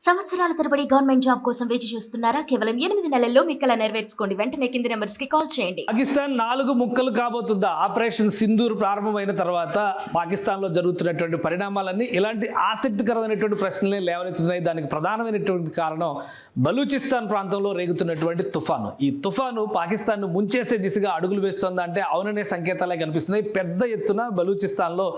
సంవత్సరాల తరబడి government job కోసం వేచి చూస్తున్నారా? కేవలం 8 నెలల్లో మీ కల నెరవేర్చుకోండి. వెంటనే కింది నెంబర్స్ కి కాల్ చేయండి. పాకిస్తాన్ 4 ముక్కలు కాబోతుందా? ఆపరేషన్ సింధూర్ ప్రారంభమైన తర్వాత పాకిస్తాన్లో జరుగుతున్నటువంటి పరిణామాలన్నీ ఇలాంటి ఆసక్తికరమైనటువంటి ప్రశ్నలే లేవనెత్తుతున్నాయి. దానికి ప్రధానమైనటువంటి కారణం బలూచిస్తాన్ ప్రాంతంలో రేగుతున్నటువంటి తుఫాను. ఈ తుఫాను పాకిస్తాన్ను ముంచేసే దిశగా అడుగులు వేస్తోందా అంటే అవుననే సంకేతాలే కనిపిస్తున్నాయి. పెద్ద ఎత్తున బలూచిస్తాన్లో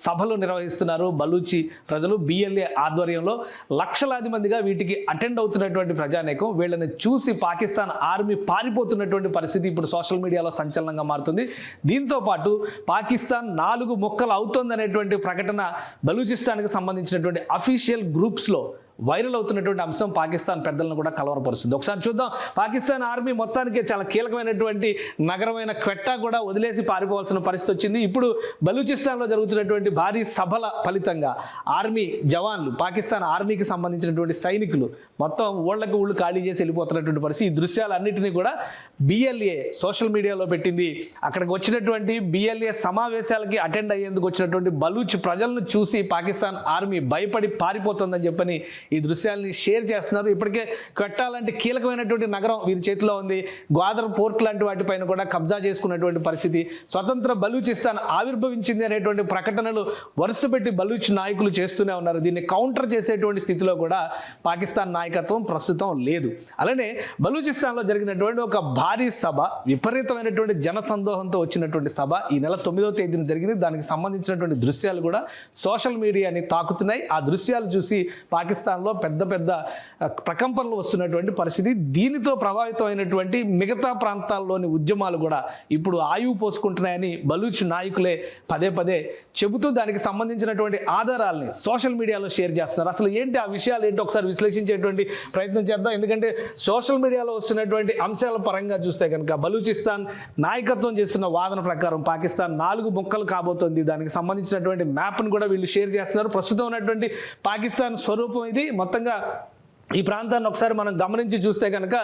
సభలు నిర్వహిస్తున్నారు బలూచి ప్రజలు. బిఎల్ఏ ఆధ్వర్యంలో లక్షలాది మందిగా వీటికి అటెండ్ అవుతున్నటువంటి ప్రజానేకం. వీళ్ళని చూసి పాకిస్తాన్ ఆర్మీ పారిపోతున్నటువంటి పరిస్థితి ఇప్పుడు సోషల్ మీడియాలో సంచలనంగా మారుతుంది. దీంతో పాటు పాకిస్తాన్ 4 ముక్కలు అవుతోందనేటువంటి ప్రకటన బలూచిస్తాన్కి సంబంధించినటువంటి అఫీషియల్ గ్రూప్స్లో వైరల్ అవుతున్నటువంటి అంశం పాకిస్తాన్ పెద్దలను కూడా కలవరపరుస్తుంది. ఒకసారి చూద్దాం. పాకిస్తాన్ ఆర్మీ మొత్తానికి చాలా కీలకమైనటువంటి నగరమైన క్వెట్టా కూడా వదిలేసి పారిపోవాల్సిన పరిస్థితి వచ్చింది. ఇప్పుడు బలూచిస్తాన్లో జరుగుతున్నటువంటి భారీ సభల ఫలితంగా ఆర్మీ జవాన్లు, పాకిస్తాన్ ఆర్మీకి సంబంధించినటువంటి సైనికులు మొత్తం ఊళ్ళకి ఊళ్ళు ఖాళీ చేసి వెళ్ళిపోతున్నటువంటి పరిస్థితి. ఈ దృశ్యాలన్నింటినీ కూడా బిఎల్ఏ సోషల్ మీడియాలో పెట్టింది. అక్కడికి వచ్చినటువంటి బిఎల్ఏ సమావేశాలకి అటెండ్ అయ్యేందుకు వచ్చినటువంటి బలూచ్ ప్రజలను చూసి పాకిస్తాన్ ఆర్మీ భయపడి పారిపోతుందని చెప్పని ఈ దృశ్యాలని షేర్ చేస్తున్నారు. ఇప్పటికే క్వెట్టా లాంటి కీలకమైనటువంటి నగరం వీరి చేతిలో ఉంది. గ్వాదర్ పోర్ట్ లాంటి వాటిపైన కూడా కబ్జా చేసుకున్నటువంటి పరిస్థితి. స్వతంత్ర బలూచిస్తాన్ ఆవిర్భవించింది అనేటువంటి ప్రకటనలు వరుసపెట్టి బలూచ్ నాయకులు చేస్తూనే ఉన్నారు. దీన్ని కౌంటర్ చేసేటువంటి స్థితిలో కూడా పాకిస్తాన్ నాయకత్వం ప్రస్తుతం లేదు. అలానే బలూచిస్తాన్లో జరిగినటువంటి ఒక భారీ సభ, విపరీతమైనటువంటి జనసందోహంతో వచ్చినటువంటి సభ ఈ నెల 9వ తేదీన జరిగింది. దానికి సంబంధించినటువంటి దృశ్యాలు కూడా సోషల్ మీడియాని తాకుతున్నాయి. ఆ దృశ్యాలు చూసి పాకిస్తాన్లో పెద్ద పెద్ద ప్రకంపనలు వస్తున్నటువంటి పరిస్థితి. దీనితో ప్రభావితమైనటువంటి మిగతా ప్రాంతాల్లోని ఉద్యమాలు కూడా ఇప్పుడు ఆయువు పోసుకుంటున్నాయని బలూచ్ నాయకులే పదే పదే చెబుతూ దానికి సంబంధించినటువంటి ఆధారాలని సోషల్ మీడియాలో షేర్ చేస్తున్నారు. అసలు ఏంటి ఆ విషయాలు ఏంటి ఒకసారి విశ్లేషించేటువంటి ప్రయత్నం చేద్దాం. ఎందుకంటే సోషల్ మీడియాలో వస్తున్నటువంటి అంశాల పరంగా చూస్తే కనుక బలూచిస్తాన్ నాయకత్వం చేస్తున్న వాదన ప్రకారం పాకిస్తాన్ 4 ముక్కలు కాబోతోంది. దానికి సంబంధించినటువంటి మ్యాప్ను కూడా వీళ్ళు షేర్ చేస్తున్నారు. ప్రస్తుతం ఉన్నటువంటి పాకిస్తాన్ స్వరూపం ఇది. మొత్తంగా ఈ ప్రాంతాన్ని ఒకసారి మనం గమనించి చూస్తే కనుక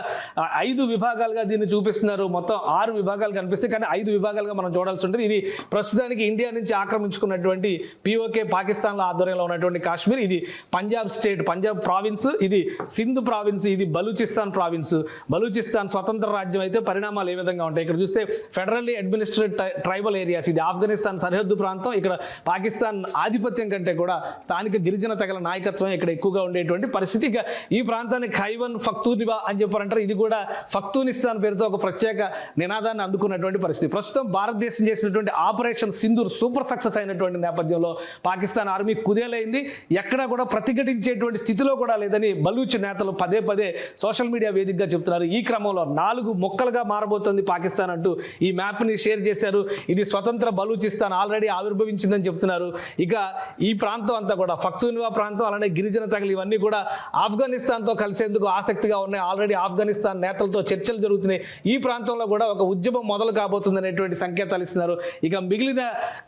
5 విభాగాలుగా దీన్ని చూపిస్తున్నారు. మొత్తం 6 విభాగాలు కనిపిస్తాయి, కానీ 5 విభాగాలుగా మనం చూడాల్సి ఉంటుంది. ఇది ప్రస్తుతానికి ఇండియా నుంచి ఆక్రమించుకున్నటువంటి పిఓకే పాకిస్తాన్లో ఆధ్వర్యంలో ఉన్నటువంటి కాశ్మీర్, ఇది పంజాబ్ స్టేట్, పంజాబ్ ప్రావిన్స్, ఇది సింధ్ ప్రావిన్స్, ఇది బలూచిస్తాన్ ప్రావిన్స్. బలూచిస్తాన్ స్వతంత్ర రాజ్యం అయితే పరిణామాలు ఏ విధంగా ఉంటాయి ఇక్కడ చూస్తే ఫెడరల్లీ అడ్మినిస్ట్రేట్ ట్రైబల్ ఏరియాస్, ఇది ఆఫ్ఘనిస్తాన్ సరిహద్దు ప్రాంతం. ఇక్కడ పాకిస్తాన్ ఆధిపత్యం కంటే కూడా స్థానిక గిరిజన తెగల నాయకత్వం ఇక్కడ ఎక్కువగా ఉండేటువంటి పరిస్థితి. ఇక ఈ ప్రాంతాన్ని ఖైవన్ ఫఖ్తూనిబా అని చెప్పారంటారు. ఇది కూడా ఫఖ్తూనిస్తాన్ పేరుతో ఒక ప్రత్యేక నినాదాన్ని అందుకున్నటువంటి పరిస్థితి. ప్రస్తుతం భారతదేశం చేసినటువంటి ఆపరేషన్ సింధూర్ సూపర్ సక్సెస్ అయినటువంటి నేపథ్యంలో పాకిస్తాన్ ఆర్మీ కుదేలైంది. ఎక్కడా కూడా ప్రతిఘటించేటువంటి స్థితిలో కూడా లేదని బలూచ్ నేతలు పదే పదే సోషల్ మీడియా వేదికగా చెప్తున్నారు. ఈ క్రమంలో 4 ముక్కలుగా మారబోతోంది పాకిస్తాన్ అంటూ ఈ మ్యాప్ని షేర్ చేశారు. ఇది స్వతంత్ర బలూచిస్తాన్ ఆల్రెడీ ఆవిర్భవించిందని చెప్తున్నారు. ఇక ఈ ప్రాంతం అంతా కూడా ఫఖ్తూనిబా ప్రాంతం, అలానే గిరిజన తెగలు ఇవన్నీ కూడా ఆఫ్ఘనిస్తాన్తో కలిసేందుకు ఆసక్తిగా ఉన్నాయి. ఆల్రెడీ ఆఫ్ఘనిస్తాన్ నేతలతో చర్చలు జరుగుతున్నాయి. ఈ ప్రాంతంలో కూడా ఒక ఉద్యమం మొదలు కాబోతుంది అనేటువంటి సంకేతాలు ఇస్తున్నారు. ఇక మిగిలిన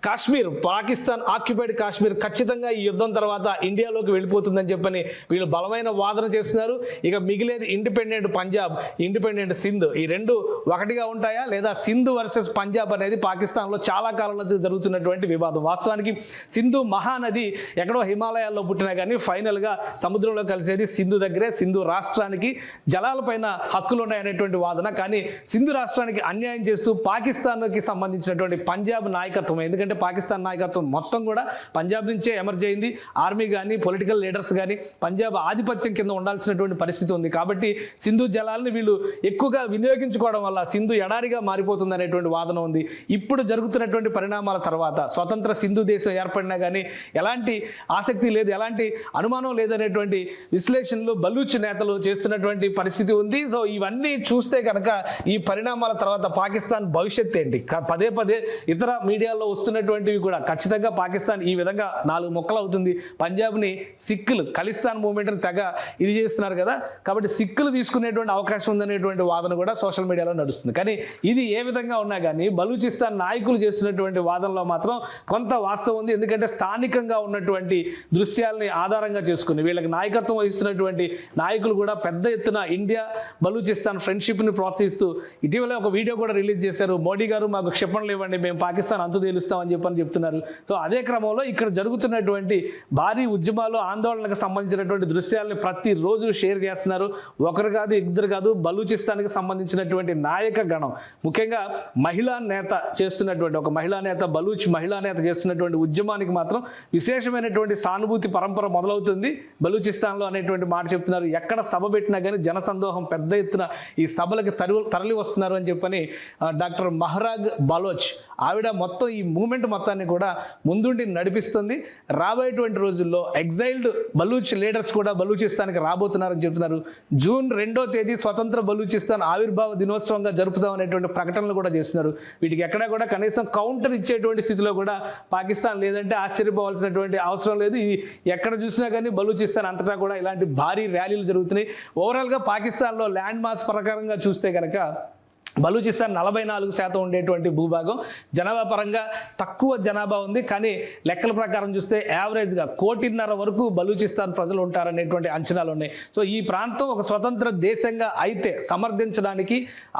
కాశ్మీర్, పాకిస్తాన్ ఆక్యుపైడ్ కాశ్మీర్ ఖచ్చితంగా ఈ యుద్ధం తర్వాత ఇండియాలోకి వెళ్ళిపోతుందని చెప్పని వీళ్ళు బలమైన వాదన చేస్తున్నారు. ఇక మిగిలేది ఇండిపెండెంట్ పంజాబ్, ఇండిపెండెంట్ సింధ్, ఈ రెండు ఒకటిగా ఉంటాయా లేదా సింధు వర్సెస్ పంజాబ్ అనేది పాకిస్తాన్లో చాలా కాలంలో జరుగుతున్నటువంటి వివాదం. వాస్తవానికి సింధు మహానది ఎక్కడో హిమాలయాల్లో పుట్టినా కానీ ఫైనల్గా సముద్రంలో కలిసేది సింధు దగ్గరే. సింధు రాష్ట్రానికి జలాలపైన హక్కులు ఉన్నాయనేటువంటి వాదన. కానీ సింధు రాష్ట్రానికి అన్యాయం చేస్తూ పాకిస్తాన్కి సంబంధించినటువంటి పంజాబ్ నాయకత్వం, ఎందుకంటే పాకిస్తాన్ నాయకత్వం మొత్తం కూడా పంజాబ్ నుంచే ఎమర్జ్ అయింది. ఆర్మీ కానీ పొలిటికల్ లీడర్స్ కానీ పంజాబ్ ఆధిపత్యం కింద ఉండాల్సినటువంటి పరిస్థితి ఉంది. కాబట్టి సింధు జలాలను వీళ్ళు ఎక్కువగా వినియోగించుకోవడం వల్ల సింధు ఎడారిగా మారిపోతుంది అనేటువంటి వాదన ఉంది. ఇప్పుడు జరుగుతున్నటువంటి పరిణామాల తర్వాత స్వతంత్ర సింధు దేశం ఏర్పడినా కానీ ఎలాంటి ఆసక్తి లేదు, ఎలాంటి అనుమానం లేదనేటువంటి విశ్లేషణలు బలూచ్ నేతలు చేస్తున్నటువంటి పరిస్థితి ఉంది. సో ఇవన్నీ చూస్తే కనుక ఈ పరిణామాల తర్వాత పాకిస్తాన్ భవిష్యత్ ఏంటి? పదే పదే ఇతర మీడియాలో వస్తున్నటువంటివి కూడా ఖచ్చితంగా పాకిస్తాన్ ఈ విధంగా 4 ముక్కలు అవుతుంది. పంజాబ్ని సిక్కులు ఖలిస్తాన్ మూవ్మెంట్ని తెగ ఇది చేస్తున్నారు కదా, కాబట్టి సిక్కులు తీసుకునేటువంటి అవకాశం ఉందనేటువంటి వాదన కూడా సోషల్ మీడియాలో నడుస్తుంది. కానీ ఇది ఏ విధంగా ఉన్నా కానీ బలూచిస్తాన్ నాయకులు చేస్తున్నటువంటి వాదనలో మాత్రం కొంత వాస్తవం ఉంది. ఎందుకంటే స్థానికంగా ఉన్నటువంటి దృశ్యాలని ఆధారంగా చేసుకుని వీళ్ళకి నాయకత్వం వహిస్తున్నటువంటి ఉన్నటువంటి నాయకులు కూడా పెద్ద ఎత్తున ఇండియా బలూచిస్తాన్ ఫ్రెండ్షిప్ని ప్రోత్సహిస్తూ ఇటీవల ఒక వీడియో కూడా రిలీజ్ చేశారు. మోడీ గారు మాకు క్షిపణులు ఇవ్వండి, మేము పాకిస్తాన్ అంతు తేలుస్తామని చెప్తున్నారు. సో అదే క్రమంలో ఇక్కడ జరుగుతున్నటువంటి భారీ ఉద్యమాలు ఆందోళనకు సంబంధించినటువంటి దృశ్యాలను ప్రతిరోజు షేర్ చేస్తున్నారు. ఒకరు కాదు, ఇద్దరు కాదు, బలూచిస్తాన్కి సంబంధించినటువంటి నాయక గణం, ముఖ్యంగా మహిళా నేత చేస్తున్నటువంటి ఒక మహిళా నేత, బలూచ్ మహిళా నేత చేస్తున్నటువంటి ఉద్యమానికి మాత్రం విశేషమైనటువంటి సానుభూతి పరంపర మొదలవుతుంది బలూచిస్తాన్లో అనేటువంటి మాట చెప్తున్నారు. ఎక్కడ సభ పెట్టినా కానీ జనసందోహం పెద్ద ఎత్తున ఈ సభలకి తరలి వస్తున్నారు అని చెప్పని డాక్టర్ మహరాగ్ బలోచ్ ఆవిడ మొత్తం ఈ మూమెంట్ మొత్తాన్ని కూడా ముందుండి నడిపిస్తుంది. రాబోయేటువంటి రోజుల్లో ఎగ్జైల్డ్ బలూచ్ లీడర్స్ కూడా బలూచిస్తాన్కి రాబోతున్నారని చెప్తున్నారు. జూన్ 2వ తేదీ స్వతంత్ర బలూచిస్తాన్ ఆవిర్భావ దినోత్సవంగా జరుపుతాం అనేటువంటి ప్రకటనలు కూడా చేస్తున్నారు. వీటికి ఎక్కడా కూడా కనీసం కౌంటర్ ఇచ్చేటువంటి స్థితిలో కూడా పాకిస్తాన్ లేదంటే ఆశ్చర్యపోవాల్సినటువంటి అవసరం లేదు. ఇది ఎక్కడ చూసినా కానీ బలూచిస్తాన్ అంతటా కూడా ఇలాంటి భారీ ర్యాలీలు జరుగుతున్నాయి. ఓవరాల్గా పాకిస్తాన్లో ల్యాండ్ మాస్ ప్రకారంగా చూస్తే కనుక బలూచిస్తాన్ 44% ఉండేటువంటి భూభాగం, జనాభా పరంగా తక్కువ జనాభా ఉంది. కానీ లెక్కల ప్రకారం చూస్తే యావరేజ్గా 1.5 కోటి వరకు బలూచిస్తాన్ ప్రజలు ఉంటారనేటువంటి అంచనాలు ఉన్నాయి. సో ఈ ప్రాంతం ఒక స్వతంత్ర దేశంగా అయితే సమర్థించడానికి,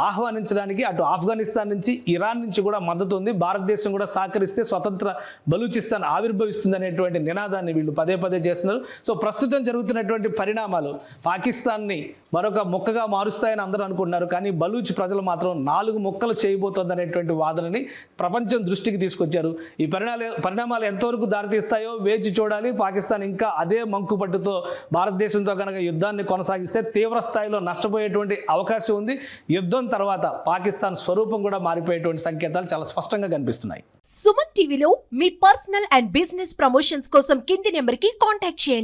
ఆహ్వానించడానికి అటు ఆఫ్ఘనిస్తాన్ నుంచి, ఇరాన్ నుంచి కూడా మద్దతు ఉంది. భారతదేశం కూడా సహకరిస్తే స్వతంత్ర బలూచిస్తాన్ ఆవిర్భవిస్తుంది అనేటువంటి నినాదాన్ని వీళ్ళు పదే పదే చేస్తున్నారు. సో ప్రస్తుతం జరుగుతున్నటువంటి పరిణామాలు పాకిస్తాన్ని మరొక ముక్కగా మారుస్తాయని అందరూ అనుకుంటున్నారు. కానీ బలూచ్ ప్రజలు మాత్రం 4 ముక్కలు చేయబోతోంది అనేటువంటి వాదనని ప్రపంచం దృష్టికి తీసుకొచ్చారు. ఈ పరిణామాలు ఎంతవరకు దారితీస్తాయో వేచి చూడాలి. పాకిస్తాన్ ఇంకా అదే మంకుపట్టుతో భారతదేశంతో కనుక యుద్ధాన్ని కొనసాగిస్తే తీవ్ర స్థాయిలో నష్టపోయేటువంటి అవకాశం ఉంది. యుద్ధం తర్వాత పాకిస్తాన్ స్వరూపం కూడా మారిపోయేటువంటి సంకేతాలు చాలా స్పష్టంగా కనిపిస్తున్నాయి. సుమన్ టీవీలో మీ పర్సనల్ అండ్ బిజినెస్ ప్రమోషన్స్ కోసం కింది నెంబర్కి కాంటాక్ట్ చేయండి.